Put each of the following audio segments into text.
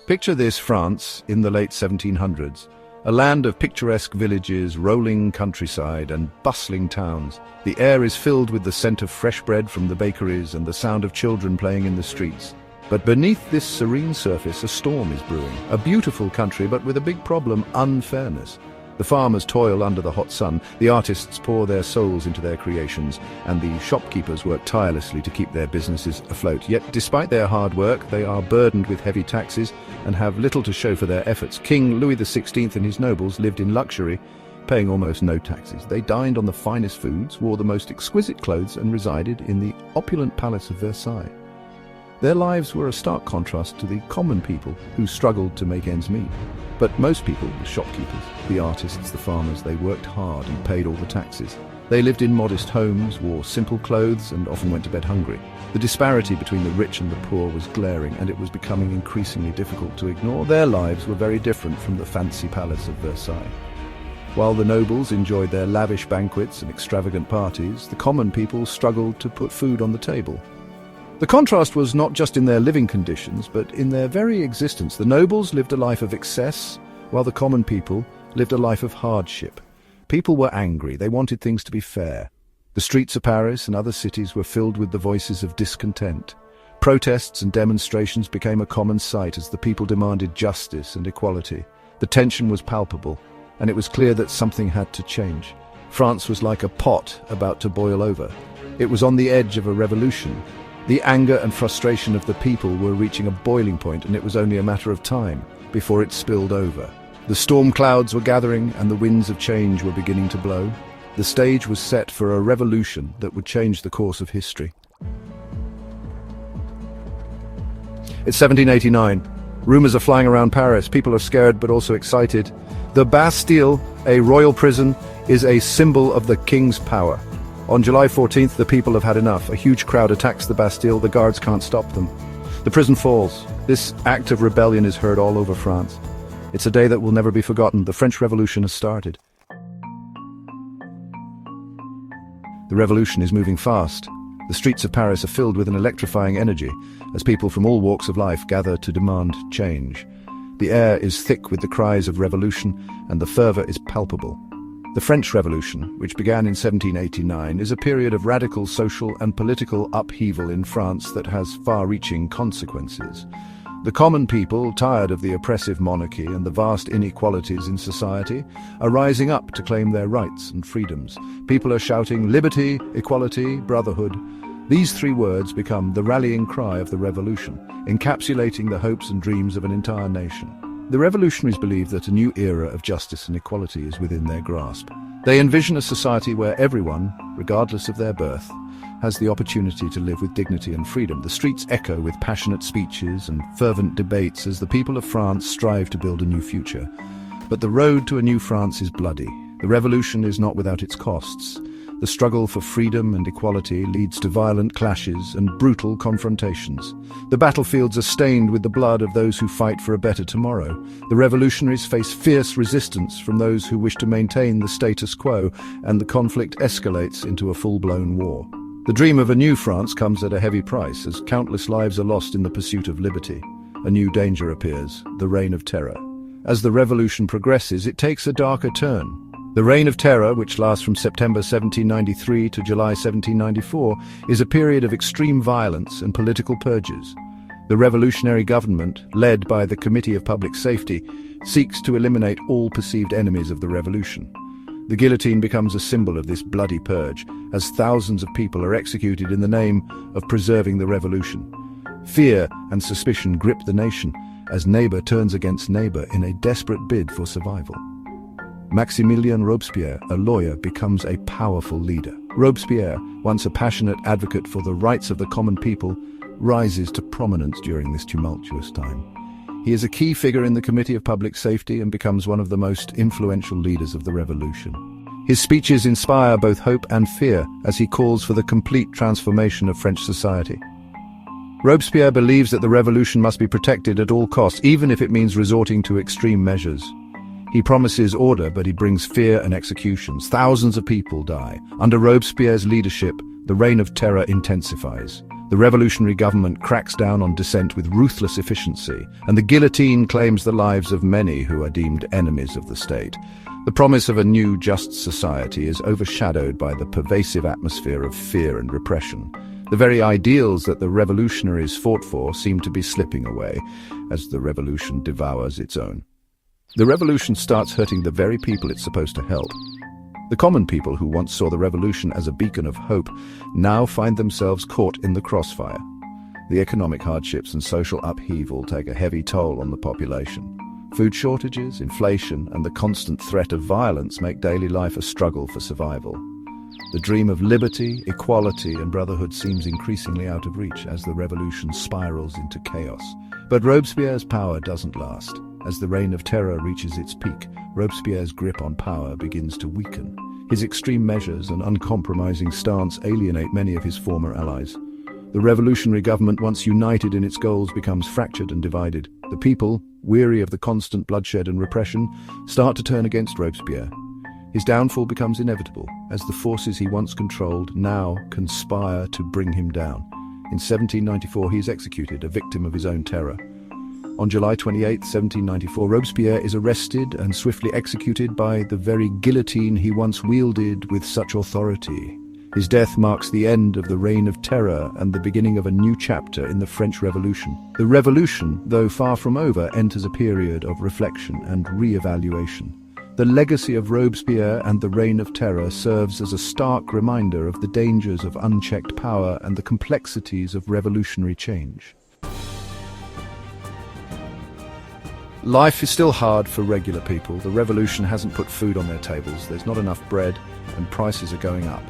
Picture this France in the late 1700s, a land of picturesque villages, rolling countryside and bustling towns. The air is filled with the scent of fresh bread from the bakeries and the sound of children playing in the streets. But beneath this serene surface, a storm is brewing. A beautiful country, but with a big problem: unfairness. The farmers toil under the hot sun, the artists pour their souls into their creations, and the shopkeepers work tirelessly to keep their businesses afloat. Yet, despite their hard work, they are burdened with heavy taxes and have little to show for their efforts. King Louis XVI and his nobles lived in luxury, paying almost no taxes. They dined on the finest foods, wore the most exquisite clothes, and resided in the opulent palace of Versailles. Their lives were a stark contrast to the common people who struggled to make ends meet. But most people, the shopkeepers, the artists, the farmers, they worked hard and paid all the taxes. They lived in modest homes, wore simple clothes, and often went to bed hungry. The disparity between the rich and the poor was glaring, and it was becoming increasingly difficult to ignore. Their lives were very different from the fancy palace of Versailles. While the nobles enjoyed their lavish banquets and extravagant parties, the common people struggled to put food on the table. The contrast was not just in their living conditions, but in their very existence. The nobles lived a life of excess, while the common people lived a life of hardship. People were angry. They wanted things to be fair. The streets of Paris and other cities were filled with the voices of discontent. Protests and demonstrations became a common sight as the people demanded justice and equality. The tension was palpable, and it was clear that something had to change. France was like a pot about to boil over. It was on the edge of a revolution. The anger and frustration of the people were reaching a boiling point, and it was only a matter of time before it spilled over. The storm clouds were gathering, and the winds of change were beginning to blow. The stage was set for a revolution that would change the course of history. It's 1789. Rumors are flying around Paris. People are scared but also excited. The Bastille, a royal prison, is a symbol of the king's power. On July 14th, the people have had enough. A huge crowd attacks the Bastille. The guards can't stop them. The prison falls. This act of rebellion is heard all over France. It's a day that will never be forgotten. The French Revolution has started. The revolution is moving fast. The streets of Paris are filled with an electrifying energy as people from all walks of life gather to demand change. The air is thick with the cries of revolution, and the fervor is palpable. The French Revolution, which began in 1789, is a period of radical social and political upheaval in France that has far-reaching consequences. The common people, tired of the oppressive monarchy and the vast inequalities in society, are rising up to claim their rights and freedoms. People are shouting liberty, equality, brotherhood. These three words become the rallying cry of the revolution, encapsulating the hopes and dreams of an entire nation. The revolutionaries believe that a new era of justice and equality is within their grasp. They envision a society where everyone, regardless of their birth, has the opportunity to live with dignity and freedom. The streets echo with passionate speeches and fervent debates as the people of France strive to build a new future. But the road to a new France is bloody. The revolution is not without its costs. The struggle for freedom and equality leads to violent clashes and brutal confrontations. The battlefields are stained with the blood of those who fight for a better tomorrow. The revolutionaries face fierce resistance from those who wish to maintain the status quo, and the conflict escalates into a full-blown war. The dream of a new France comes at a heavy price, as countless lives are lost in the pursuit of liberty. A new danger appears, the Reign of Terror. As the revolution progresses, it takes a darker turn. The Reign of Terror, which lasts from September 1793 to July 1794, is a period of extreme violence and political purges. The revolutionary government, led by the Committee of Public Safety, seeks to eliminate all perceived enemies of the revolution. The guillotine becomes a symbol of this bloody purge, as thousands of people are executed in the name of preserving the revolution. Fear and suspicion grip the nation, as neighbor turns against neighbor in a desperate bid for survival. Maximilien Robespierre, a lawyer, becomes a powerful leader. Robespierre, once a passionate advocate for the rights of the common people, rises to prominence during this tumultuous time. He is a key figure in the Committee of Public Safety and becomes one of the most influential leaders of the revolution. His speeches inspire both hope and fear as he calls for the complete transformation of French society. Robespierre believes that the revolution must be protected at all costs, even if it means resorting to extreme measures. He promises order, but he brings fear and executions. Thousands of people die. Under Robespierre's leadership, the Reign of Terror intensifies. The revolutionary government cracks down on dissent with ruthless efficiency, and the guillotine claims the lives of many who are deemed enemies of the state. The promise of a new, just society is overshadowed by the pervasive atmosphere of fear and repression. The very ideals that the revolutionaries fought for seem to be slipping away as the revolution devours its own. The revolution starts hurting the very people it's supposed to help. The common people who once saw the revolution as a beacon of hope now find themselves caught in the crossfire. The economic hardships and social upheaval take a heavy toll on the population. Food shortages, inflation, and the constant threat of violence make daily life a struggle for survival. The dream of liberty, equality, and brotherhood seems increasingly out of reach as the revolution spirals into chaos. But Robespierre's power doesn't last. As the reign of terror reaches its peak, Robespierre's grip on power begins to weaken. His extreme measures and uncompromising stance alienate many of his former allies. The revolutionary government, once united in its goals, becomes fractured and divided. The people, weary of the constant bloodshed and repression, start to turn against Robespierre. His downfall becomes inevitable, as the forces he once controlled now conspire to bring him down. In 1794 he is executed, a victim of his own terror. On July 28, 1794, Robespierre is arrested and swiftly executed by the very guillotine he once wielded with such authority. His death marks the end of the reign of terror and the beginning of a new chapter in the French Revolution. The revolution, though far from over, enters a period of reflection and re-evaluation. The legacy of Robespierre and the reign of terror serves as a stark reminder of the dangers of unchecked power and the complexities of revolutionary change. Life is still hard for regular people. The revolution hasn't put food on their tables. There's not enough bread, and prices are going up.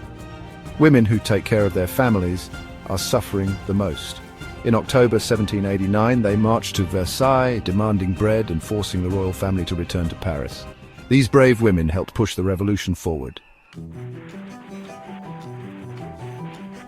Women who take care of their families are suffering the most. In October 1789, they marched to Versailles, demanding bread and forcing the royal family to return to Paris. These brave women helped push the revolution forward.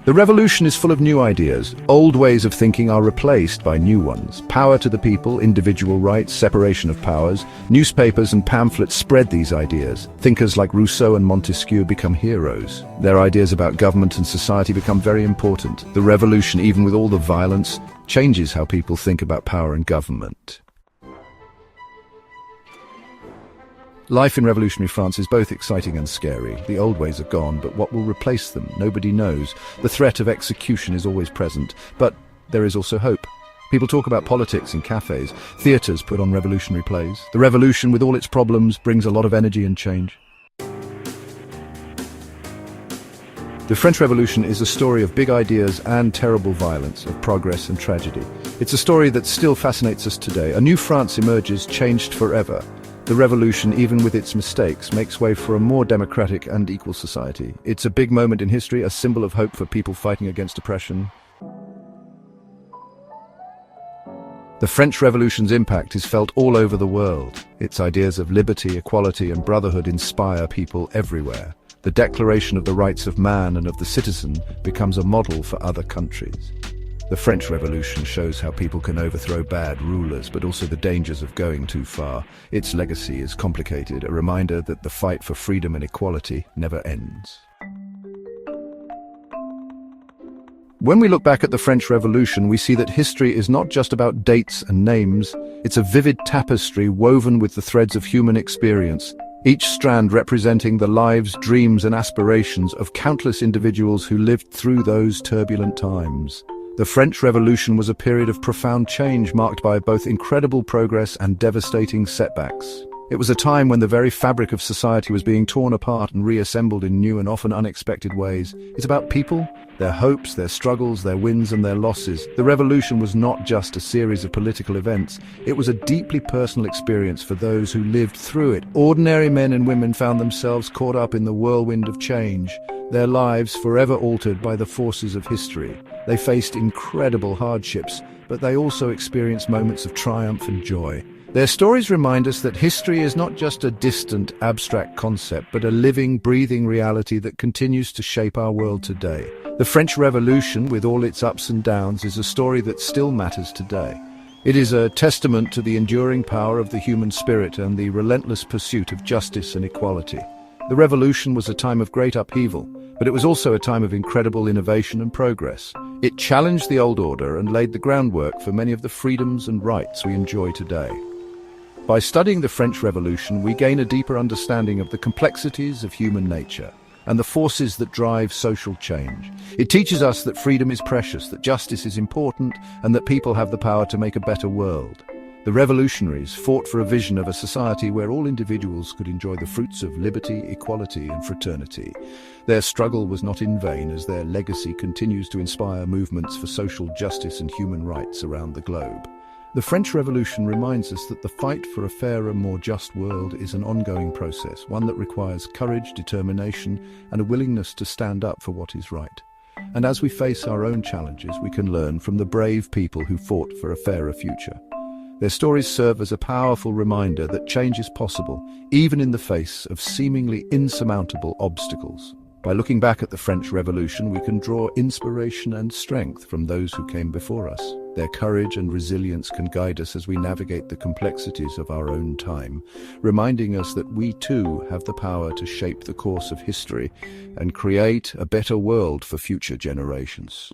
The revolution is full of new ideas. Old ways of thinking are replaced by new ones. Power to the people, individual rights, separation of powers. Newspapers and pamphlets spread these ideas. Thinkers like Rousseau and Montesquieu become heroes. Their ideas about government and society become very important. The revolution, even with all the violence, changes how people think about power and government. Life in revolutionary France is both exciting and scary. The old ways are gone, but what will replace them? Nobody knows. The threat of execution is always present, but there is also hope. People talk about politics in cafes. Theatres put on revolutionary plays. The revolution, with all its problems, brings a lot of energy and change. The French Revolution is a story of big ideas and terrible violence, of progress and tragedy. It's a story that still fascinates us today. A new France emerges, changed forever. The revolution, even with its mistakes, makes way for a more democratic and equal society. It's a big moment in history, a symbol of hope for people fighting against oppression. The French Revolution's impact is felt all over the world. Its ideas of liberty, equality, and brotherhood inspire people everywhere. The declaration of the rights of man and of the citizen becomes a model for other countries. The French Revolution shows how people can overthrow bad rulers, but also the dangers of going too far. Its legacy is complicated, a reminder that the fight for freedom and equality never ends. When we look back at the French Revolution, we see that history is not just about dates and names. It's a vivid tapestry woven with the threads of human experience, each strand representing the lives, dreams, and aspirations of countless individuals who lived through those turbulent times. The French Revolution was a period of profound change marked by both incredible progress and devastating setbacks. It was a time when the very fabric of society was being torn apart and reassembled in new and often unexpected ways. It's about people, their hopes, their struggles, their wins and their losses. The revolution was not just a series of political events. It was a deeply personal experience for those who lived through it. Ordinary men and women found themselves caught up in the whirlwind of change, their lives forever altered by the forces of history. They faced incredible hardships, but they also experienced moments of triumph and joy. Their stories remind us that history is not just a distant, abstract concept, but a living, breathing reality that continues to shape our world today. The French Revolution, with all its ups and downs, is a story that still matters today. It is a testament to the enduring power of the human spirit and the relentless pursuit of justice and equality. The revolution was a time of great upheaval, but it was also a time of incredible innovation and progress. It challenged the old order and laid the groundwork for many of the freedoms and rights we enjoy today. By studying the French Revolution, we gain a deeper understanding of the complexities of human nature and the forces that drive social change. It teaches us that freedom is precious, that justice is important, and that people have the power to make a better world. The revolutionaries fought for a vision of a society where all individuals could enjoy the fruits of liberty, equality, and fraternity. Their struggle was not in vain, as their legacy continues to inspire movements for social justice and human rights around the globe. The French Revolution reminds us that the fight for a fairer, more just world is an ongoing process, one that requires courage, determination, and a willingness to stand up for what is right. And as we face our own challenges, we can learn from the brave people who fought for a fairer future. Their stories serve as a powerful reminder that change is possible, even in the face of seemingly insurmountable obstacles. By looking back at the French Revolution, we can draw inspiration and strength from those who came before us. Their courage and resilience can guide us as we navigate the complexities of our own time, reminding us that we too have the power to shape the course of history and create a better world for future generations.